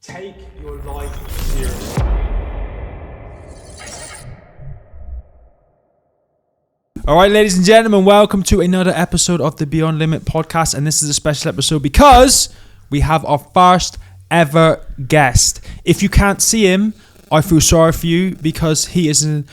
Take your life seriously. All right, ladies and gentlemen, welcome to another episode of the Beyond Limit podcast. And this is a special episode because we have our first ever guest. If you can't see him, I feel sorry for you because he is a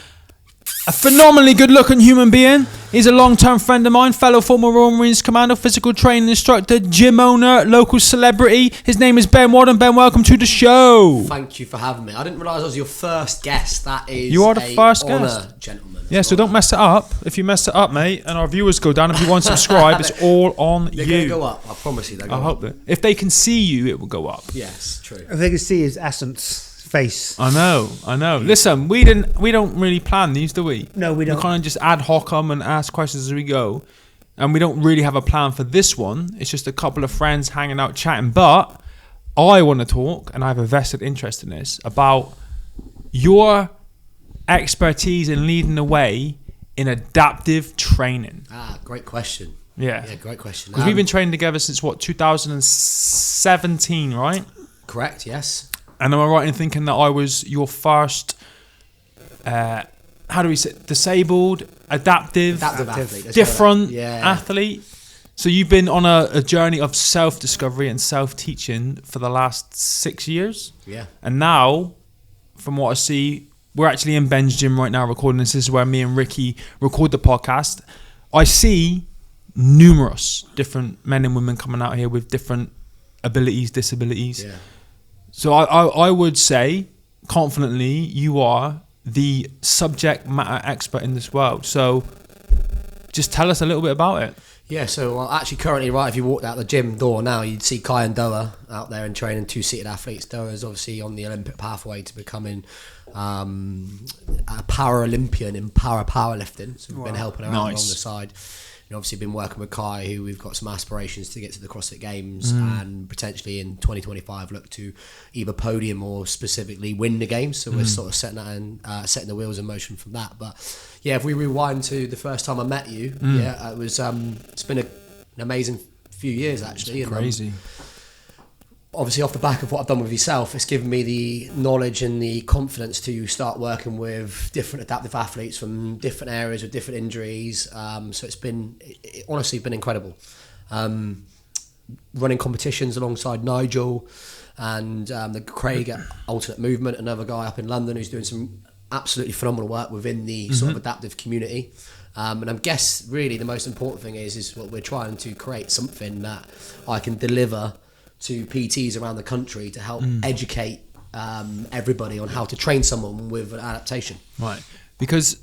phenomenally good-looking human being. He's a long-term friend of mine, fellow former Royal Marine Commando, physical training instructor, gym owner, local celebrity. His name is Ben Wadham. Ben, welcome to the show. Thank you for having me. I didn't realise I was your first guest. That is you are the first honour, guest, gentlemen. Yeah, so don't mess it up. If you mess it up, mate, and our viewers go down, if you want to subscribe, it's all on They're you. going to go up. I promise you they're going I hope that. If they can see you, it will go up. Yes, true. If they can see his essence face. I know. Listen, we don't really plan these, do we? No, we don't. We kind of just ad hoc them and ask questions as we go. And we don't really have a plan for this one. It's just a couple of friends hanging out chatting. But I want to talk, and I have a vested interest in this, about your expertise in leading the way in adaptive training. Great question. Yeah, great question. Because we've been training together since, 2017, right? Correct, yes. And am I right in thinking that I was your first, how do we say, disabled, adaptive athlete, different athlete? So you've been on a journey of self-discovery and self-teaching for the last 6 years? Yeah. And now, from what I see, we're actually in Ben's gym right now recording this. This is where me and Ricky record the podcast. I see numerous different men and women coming out here with different abilities, disabilities. Yeah. So I would say confidently you are the subject matter expert in this world. So just tell us a little bit about it. Yeah, so actually currently, right, if you walked out the gym door now, you'd see Kai and Doa out there and training two-seated athletes. Doa is obviously on the Olympic pathway to becoming a Paralympian in powerlifting. So we've been helping her out along the side. And obviously been working with Kai, who we've got some aspirations to get to the CrossFit Games and potentially in 2025 look to either podium or specifically win the games. So we're sort of setting that and setting the wheels in motion from that. But yeah, if we rewind to the first time I met you, it was it's been an amazing few years actually. It's crazy. Obviously off the back of what I've done with yourself, it's given me the knowledge and the confidence to start working with different adaptive athletes from different areas with different injuries. So it's honestly been incredible. Running competitions alongside Nigel and the Craig at Alternate Movement, another guy up in London who's doing some absolutely phenomenal work within the sort of adaptive community. And I guess really the most important thing is what we're trying to create something that I can deliver to PTs around the country to help educate everybody on how to train someone with an adaptation. Right. Because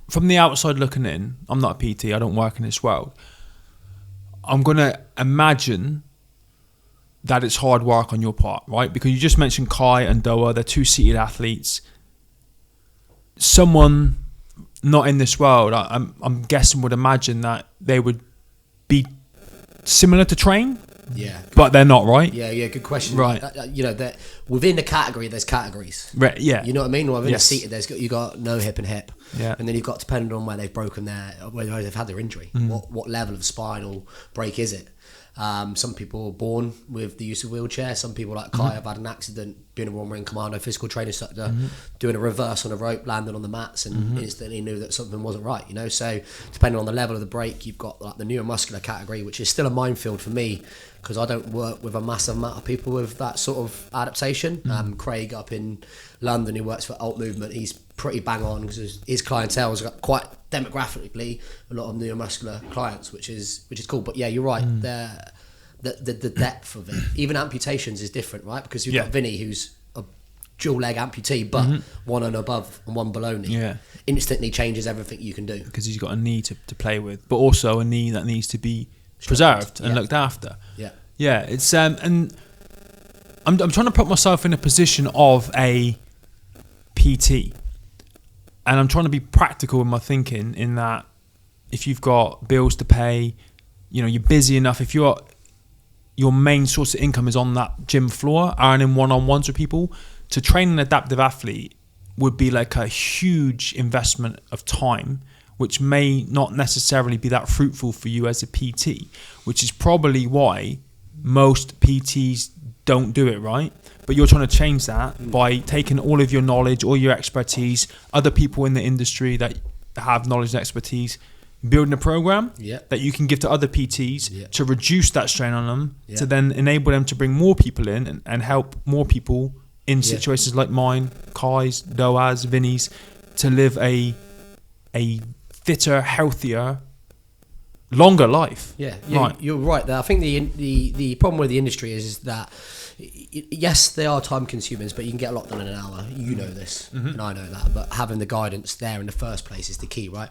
from the outside looking in, I'm not a PT, I don't work in this world. I'm going to imagine that it's hard work on your part, right? Because you just mentioned Kai and Doa, they're two-seated athletes. Someone not in this world, I'm guessing, would imagine that they would be similar to train. Yeah, but they're not, right? Yeah, good question. Right, that within the category, there's categories. Right, yeah. You know what I mean? Within the seated, you got no hip and hip. Yeah, and then you've got depending on where they've broken where they've had their injury. What level of spinal break is it? Some people are born with the use of wheelchair. Some people, like Kai, have had an accident being a Royal Marine Commando, physical training instructor, doing a reverse on a rope, landing on the mats, and instantly knew that something wasn't right. You know, so depending on the level of the break, you've got like the neuromuscular category, which is still a minefield for me because I don't work with a massive amount of people with that sort of adaptation. Craig up in London, who works for Alt Movement, he's pretty bang on because his clientele has got quite demographically a lot of neuromuscular clients, which is cool. But yeah, you're right. The depth of it, even amputations is different, right? Because you've got Vinny, who's a dual leg amputee, but one on above and one below knee. Yeah, instantly changes everything you can do because he's got a knee to play with, but also a knee that needs to be preserved and looked after. Yeah. It's and I'm trying to put myself in a position of a PT, and I'm trying to be practical in my thinking. In that, if you've got bills to pay, you know, you're busy enough. If your main source of income is on that gym floor, earning one-on-ones with people, to train an adaptive athlete would be like a huge investment of time, which may not necessarily be that fruitful for you as a PT, which is probably why most PTs don't do it, right? but you're trying to change that by taking all of your knowledge, all your expertise, other people in the industry that have knowledge and expertise, building a program that you can give to other PTs to reduce that strain on them, to then enable them to bring more people in and help more people in situations like mine, Kai's, Doa's, Vinny's, to live a fitter, healthier, longer life. You're right there. I think the problem with the industry is that yes, they are time consumers, but you can get a lot done in an hour. You know this, and I know that. But having the guidance there in the first place is the key, right?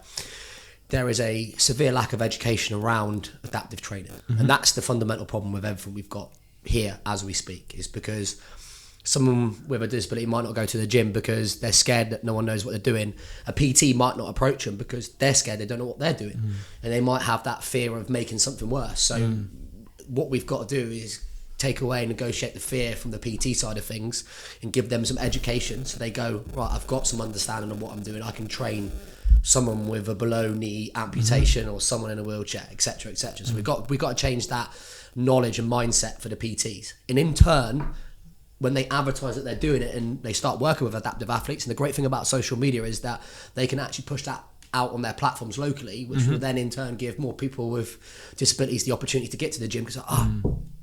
There is a severe lack of education around adaptive training, and that's the fundamental problem with everything we've got here as we speak. Is because someone with a disability might not go to the gym because they're scared that no one knows what they're doing. A PT might not approach them because they're scared they don't know what they're doing. And they might have that fear of making something worse. So what we've got to do is take away and negotiate the fear from the PT side of things and give them some education so they go, right, I've got some understanding of what I'm doing. I can train someone with a below knee amputation or someone in a wheelchair, etc., etc. So we've got to change that knowledge and mindset for the PTs. And in turn, when they advertise that they're doing it and they start working with adaptive athletes, and the great thing about social media is that they can actually push that out on their platforms locally, which will then in turn give more people with disabilities the opportunity to get to the gym because,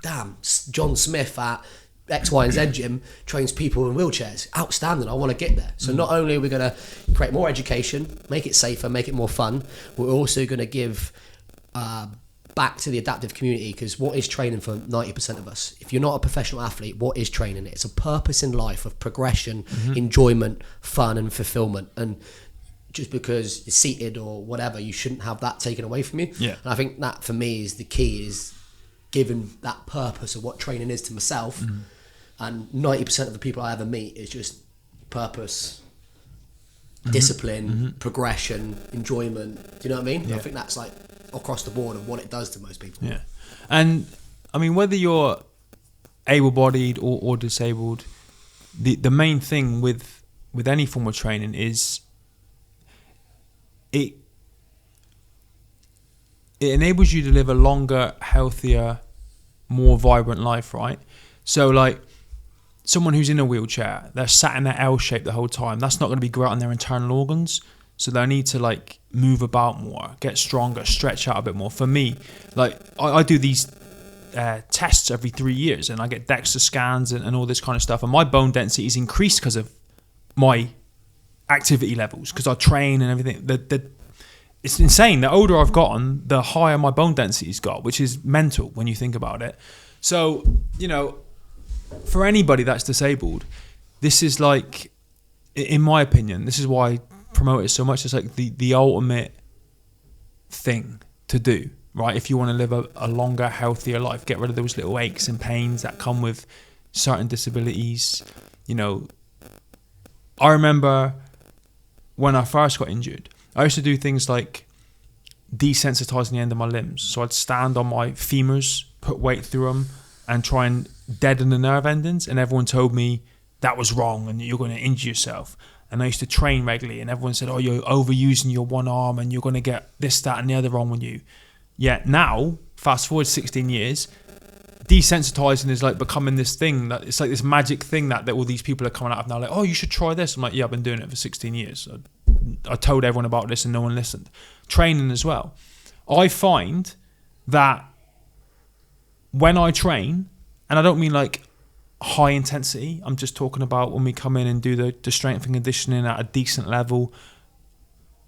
damn, John Smith at X, Y, and Z gym trains people in wheelchairs. Outstanding, I want to get there. So not only are we going to create more education, make it safer, make it more fun, we're also going to give back to the adaptive community, because what is training for 90% of us? If you're not a professional athlete, what is training? It's a purpose in life of progression, enjoyment, fun and fulfillment. And just because you're seated or whatever, you shouldn't have that taken away from you. And I think that for me is the key, is giving that purpose of what training is to myself. And 90% of the people I ever meet is just purpose, discipline, progression, enjoyment. Do you know what I mean? I think that's like across the board of what it does to most people. And I mean, whether you're able-bodied or disabled, the main thing with any form of training is it enables you to live a longer, healthier, more vibrant life, right? So like someone who's in a wheelchair, they're sat in that L shape the whole time. That's not going to be great on their internal organs. So they need to like move about more, get stronger, stretch out a bit more. For me, like I do these tests every 3 years, and I get DEXA scans and all this kind of stuff. And my bone density is increased because of my activity levels, because I train and everything. It's insane. The older I've gotten, the higher my bone density's got, which is mental when you think about it. So, you know, for anybody that's disabled, this is like, in my opinion, this is why I promote it so much. It's like the ultimate thing to do, right? If you want to live a longer, healthier life, get rid of those little aches and pains that come with certain disabilities. You know, I remember when I first got injured, I used to do things like desensitizing the end of my limbs. So I'd stand on my femurs, put weight through them, and try and deaden the nerve endings. And everyone told me that was wrong and you're going to injure yourself. And I used to train regularly, and everyone said, oh, you're overusing your one arm and you're going to get this, that, and the other wrong with you. Yet now, fast forward 16 years, desensitizing is like becoming this thing that it's like this magic thing that all these people are coming out of now. Like, oh, you should try this. I'm like, yeah, I've been doing it for 16 years. I told everyone about this and no one listened. Training as well. I find that when I train, and I don't mean like high intensity, I'm just talking about when we come in and do the strength and conditioning at a decent level,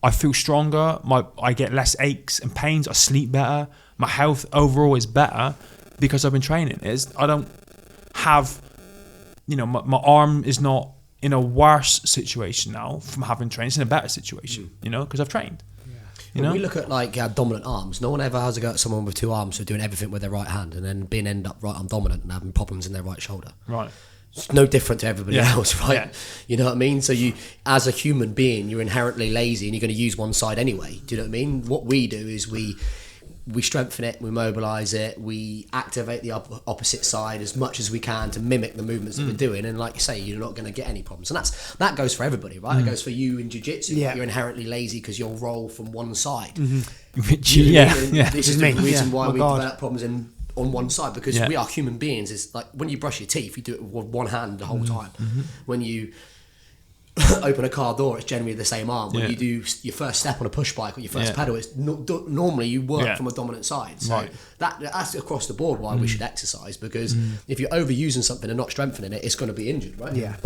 I feel stronger, I get less aches and pains, I sleep better, my health overall is better because I've been training. I don't have, you know, my arm is not in a worse situation now from having trained. It's in a better situation, you know, because I've trained. You know? When we look at like dominant arms, no one ever has a go at someone with two arms who are doing everything with their right hand and then end up right arm dominant and having problems in their right shoulder. Right. It's no different to everybody else, right? You know what I mean? So you, as a human being, you're inherently lazy and you're going to use one side anyway. Do you know what I mean? What we do is we strengthen it, we mobilise it, we activate the opposite side as much as we can to mimic the movements that we're doing. And like you say, you're not going to get any problems. And that goes for everybody, right? It goes for you in jiu-jitsu. You're inherently lazy because you'll roll from one side. This is the reason why we develop problems in on one side, because we are human beings. It's like when you brush your teeth, you do it with one hand the whole time. When you open a car door, it's generally the same arm. When you do your first step on a push bike or your first pedal, it's normally you work from a dominant side. So that's across the board why we should exercise, because if you're overusing something and not strengthening it, it's going to be injured, right?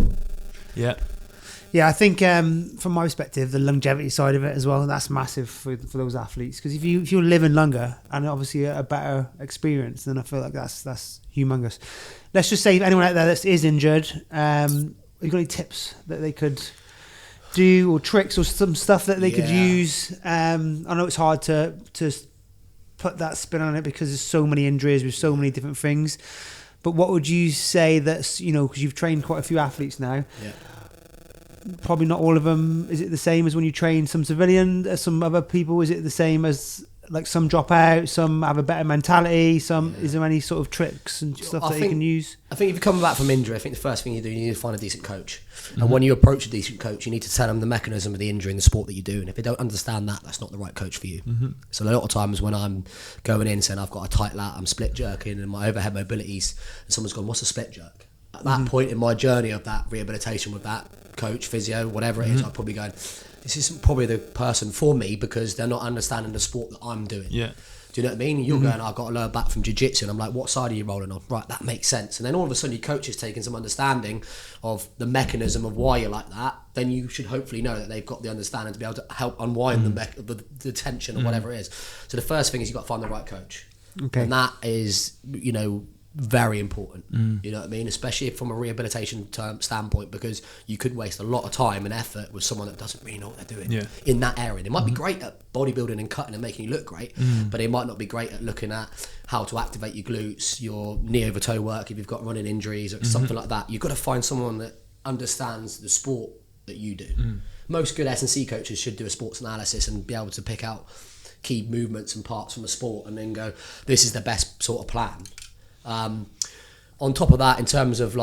Yeah, I think from my perspective, the longevity side of it as well, that's massive for those athletes. Because if you're living longer and obviously a better experience, then I feel like that's humongous. Let's just say if anyone out there that is injured, have you got any tips that they could do, or tricks, or some stuff that they could use? I know it's hard to put that spin on it because there's so many injuries with so many different things. But what would you say that's, because you've trained quite a few athletes now. Yeah. Probably not all of them. Is it the same as when you train some civilian, some other people? Is it the same as like some drop out, some have a better mentality? Is there any sort of tricks and stuff that you can use? I think if you come back from injury, I think the first thing you do, you need to find a decent coach. And when you approach a decent coach, you need to tell them the mechanism of the injury in the sport that you do. And if they don't understand that, that's not the right coach for you. So a lot of times when I'm going in saying I've got a tight lat, I'm split jerking and my overhead mobilities, and someone's gone, what's a split jerk? At that point in my journey of that rehabilitation with that coach, physio, whatever it is, I'm probably going, this isn't probably the person for me, because they're not understanding the sport that I'm doing. Yeah. Do you know what I mean? You're going, I've got a lower back from jiu-jitsu, and I'm like, what side are you rolling on? Right, that makes sense. And then all of a sudden your coach is taking some understanding of the mechanism of why you're like that. Then you should hopefully know that they've got the understanding to be able to help unwind the tension or whatever it is. So the first thing is you've got to find the right coach. Okay. And that is, very important. You know what I mean? Especially from a rehabilitation standpoint, because you could waste a lot of time and effort with someone that doesn't really know what they're doing in that area. They might be great at bodybuilding and cutting and making you look great, but they might not be great at looking at how to activate your glutes, your knee over toe work if you've got running injuries or something like that. You've got to find someone that understands the sport that you do. Most good S&C coaches should do a sports analysis and be able to pick out key movements and parts from a sport and then go, this is the best sort of plan. On top of that, in terms of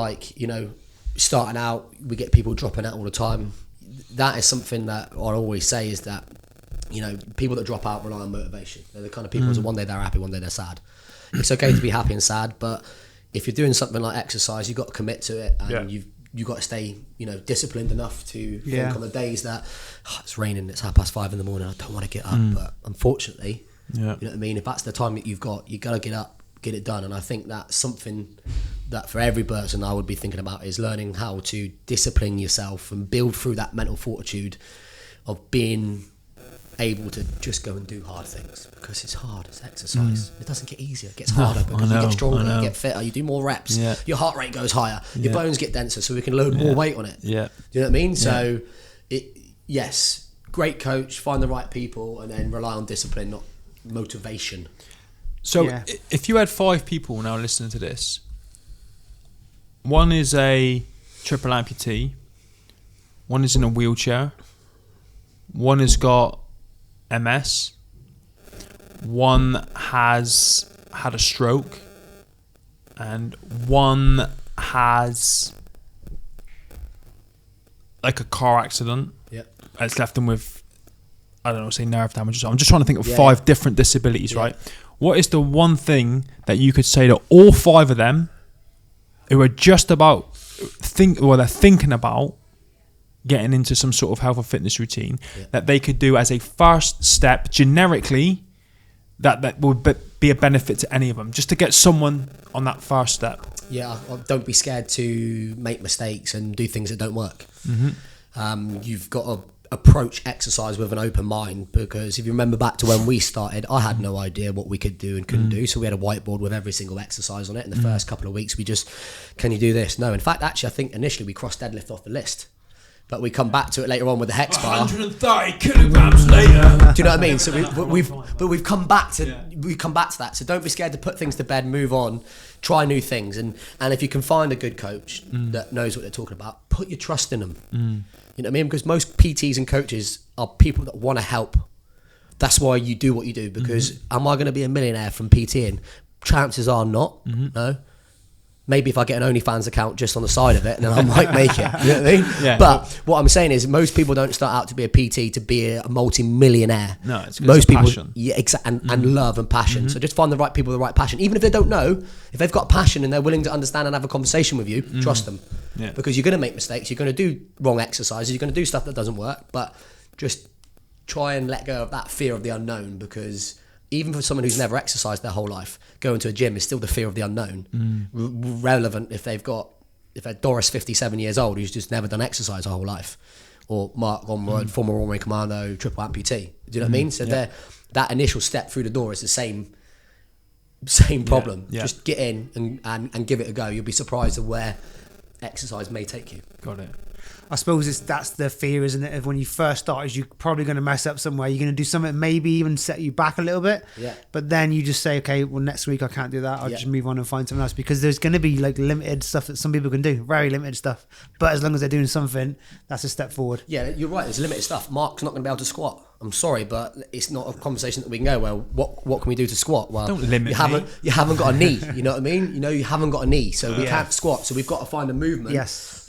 starting out, we get people dropping out all the time. That is something that I always say is that, people that drop out rely on motivation. They're the kind of people that one day they're happy, one day they're sad. It's okay to be happy and sad, but if you're doing something like exercise, you've got to commit to it, and you've got to stay, disciplined enough to think on the days that it's raining, it's 5:30 in the morning, I don't want to get up. But unfortunately, you know what I mean? If that's the time that you've got, you got to get up, get it done. And I think that's something that for every person I would be thinking about, is learning how to discipline yourself and build through that mental fortitude of being able to just go and do hard things, because it's hard, it's exercise. It doesn't get easier, it gets harder, because you get stronger, you get fitter, you do more reps, your heart rate goes higher, your bones get denser, so we can load more weight on it. Do you know what I mean? So great coach, find the right people, and then rely on discipline, not motivation. So if you had 5 people now listening to this, one is a triple amputee, one is in a wheelchair, one has got MS, one has had a stroke, and one has like a car accident. It's left them with, say nerve damage. I'm just trying to think of 5 different disabilities, right? What is the one thing that you could say to all 5 of them who are just about they're thinking about getting into some sort of health or fitness routine that they could do as a first step generically that would be a benefit to any of them, just to get someone on that first step? Don't be scared to make mistakes and do things that don't work. You've got to approach exercise with an open mind, because if you remember back to when we started, I had no idea what we could do and couldn't do, so we had a whiteboard with every single exercise on it. In the first couple of weeks, we just, can you do this? No. In fact, actually, I think initially we crossed deadlift off the list, but we come back to it later on with the hex bar. 130 kilograms later. Do you know what I mean? So we've come back to that. So don't be scared to put things to bed, move on, try new things, and if you can find a good coach that knows what they're talking about, put your trust in them. You know what I mean? Because most PTs and coaches are people that want to help. That's why you do what you do. Because am I going to be a millionaire from PTing? Chances are not. No. Maybe if I get an OnlyFans account just on the side of it, and then I might make it. You know what I mean? Yeah. But what I'm saying is, most people don't start out to be a PT to be a multi-millionaire. No, it's most people, passion. yeah, exactly, and love and passion. So just find the right people with the right passion. Even if they don't know, if they've got passion and they're willing to understand and have a conversation with you, trust them. Yeah. Because you're going to make mistakes. You're going to do wrong exercises. You're going to do stuff that doesn't work. But just try and let go of that fear of the unknown, because even for someone who's never exercised their whole life, going to a gym is still the fear of the unknown. Relevant if they're Doris, 57 years old, who's just never done exercise her whole life, or Mark on former Royal Marine Commando, triple amputee. Do you know what I mean? So that initial step through the door is the same problem. Yeah. Just get in and give it a go. You'll be surprised at where exercise may take you. Got it. I suppose that's the fear, isn't it? Of when you first start, is you're probably going to mess up somewhere. You're going to do something maybe even set you back a little bit. Yeah. But then you just say, okay, well, next week I can't do that. I'll just move on and find something else, because there's going to be like limited stuff that some people can do, very limited stuff. But as long as they're doing something, that's a step forward. Yeah, you're right. There's limited stuff. Mark's not going to be able to squat. I'm sorry, but it's not a conversation that we can go, well, what can we do to squat? Well, Don't limit you haven't got a knee. You know what I mean? You haven't got a knee, so we can't squat. So we've got to find a movement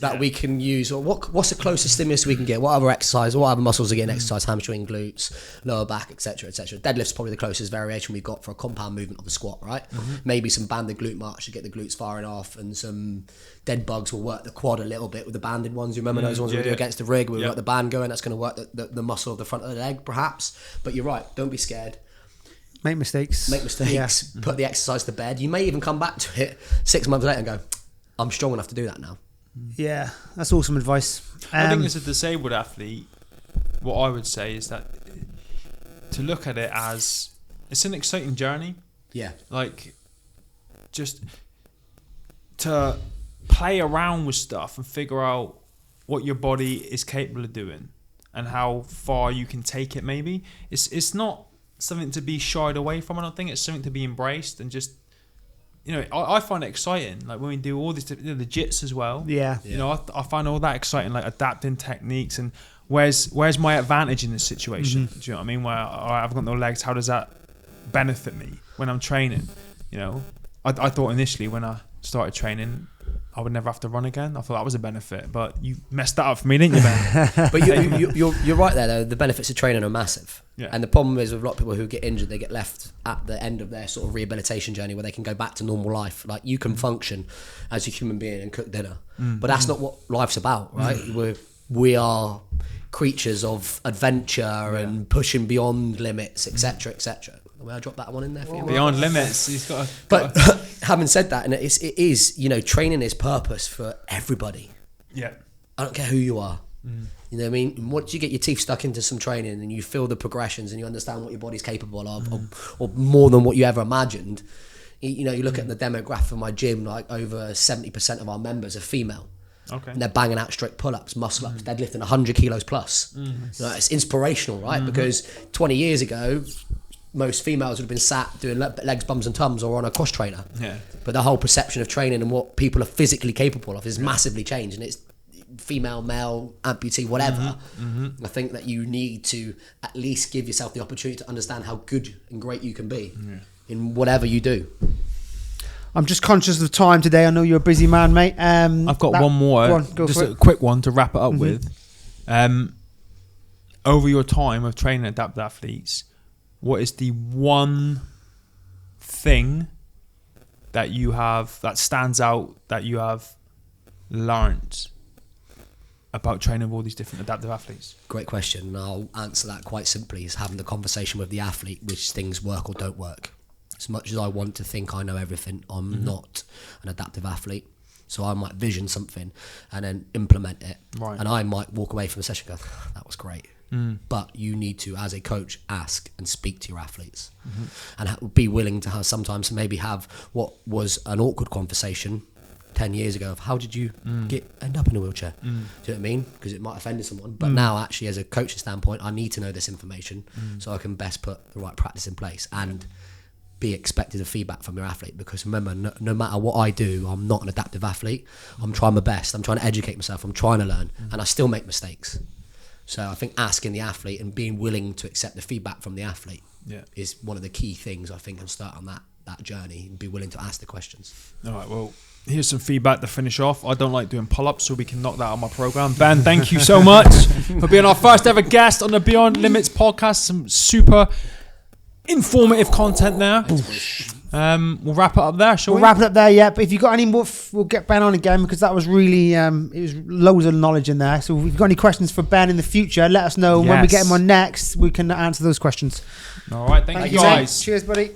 that we can use. Or what's the closest stimulus we can get? What other exercise? What other muscles are getting exercise? Hamstring, glutes, lower back, etc., etc. Deadlift's probably the closest variation we've got for a compound movement of the squat, right? Maybe some banded glute march to get the glutes firing off, and some dead bugs will work the quad a little bit with the banded ones. You remember those ones we do against the rig? We've got the band going. That's going to work the muscle of the front of the leg, perhaps. But you're right. Don't be scared. Make mistakes. Yeah. Put the exercise to bed. You may even come back to it 6 months later and go, I'm strong enough to do that now. Yeah, that's awesome advice. I think as a disabled athlete, what I would say is that to look at it as it's an exciting journey. Yeah. Like, just to play around with stuff and figure out what your body is capable of doing and how far you can take it. Maybe it's not something to be shied away from. I don't think it's something to be embraced and just, I find it exciting. Like when we do all this, the jits as well. Yeah. I find all that exciting, like adapting techniques and where's my advantage in this situation? Do you know what I mean? Where I've got no legs, how does that benefit me when I'm training? I thought initially when I started training, I would never have to run again. I thought that was a benefit, but you messed that up for me, didn't you, Ben? But you're right there, though. The benefits of training are massive. Yeah. And the problem is with a lot of people who get injured, they get left at the end of their sort of rehabilitation journey where they can go back to normal life. Like, you can function as a human being and cook dinner, but that's not what life's about, right? We are creatures of adventure and pushing beyond limits, etc., etc. Will I drop that one in there for you? Beyond limits. He's got. But having said that, and it is, training is purpose for everybody. Yeah. I don't care who you are. You know what I mean? Once you get your teeth stuck into some training and you feel the progressions and you understand what your body's capable of, or more than what you ever imagined, you look at the demographic of my gym, like over 70% of our members are female. Okay. And they're banging out strict pull-ups, muscle-ups, deadlifting 100 kilos plus. It's inspirational, right? Because 20 years ago, most females would have been sat doing legs, bums and tums or on a cross trainer. Yeah. But the whole perception of training and what people are physically capable of is massively changed, and it's female, male, amputee, whatever. I think that you need to at least give yourself the opportunity to understand how good and great you can be in whatever you do. I'm just conscious of time today. I know you're a busy man, mate. I've got one more. Go on, go just for a quick one to wrap it up with. Over your time of training adapted athletes, what is the one thing that stands out that you have learned about training with all these different adaptive athletes? Great question. And I'll answer that quite simply, is having the conversation with the athlete, which things work or don't work. As much as I want to think I know everything, I'm not an adaptive athlete. So I might vision something and then implement it. Right. And I might walk away from a session and go, that was great. But you need to, as a coach, ask and speak to your athletes and be willing to sometimes maybe have what was an awkward conversation 10 years ago of how did you end up in a wheelchair? Do you know what I mean? Because it might have offended someone. But now, actually, as a coaching standpoint, I need to know this information so I can best put the right practice in place and be expected of feedback from your athlete. Because remember, no matter what I do, I'm not an adaptive athlete. I'm trying my best. I'm trying to educate myself. I'm trying to learn. And I still make mistakes. So I think asking the athlete and being willing to accept the feedback from the athlete is one of the key things, I think, and start on that journey and be willing to ask the questions. All right, well, here's some feedback to finish off. I don't like doing pull-ups, so we can knock that out of my program. Ben, thank you so much for being our first ever guest on the Beyond Limits podcast. Some super informative content there. We'll wrap it up there, shall we? We'll wrap it up there, yeah. But if you've got any more, we'll get Ben on again, because that was really, it was loads of knowledge in there. So if you've got any questions for Ben in the future, let us know. Yes. When we get him on next, we can answer those questions. All right, thank you guys. Cheers, buddy.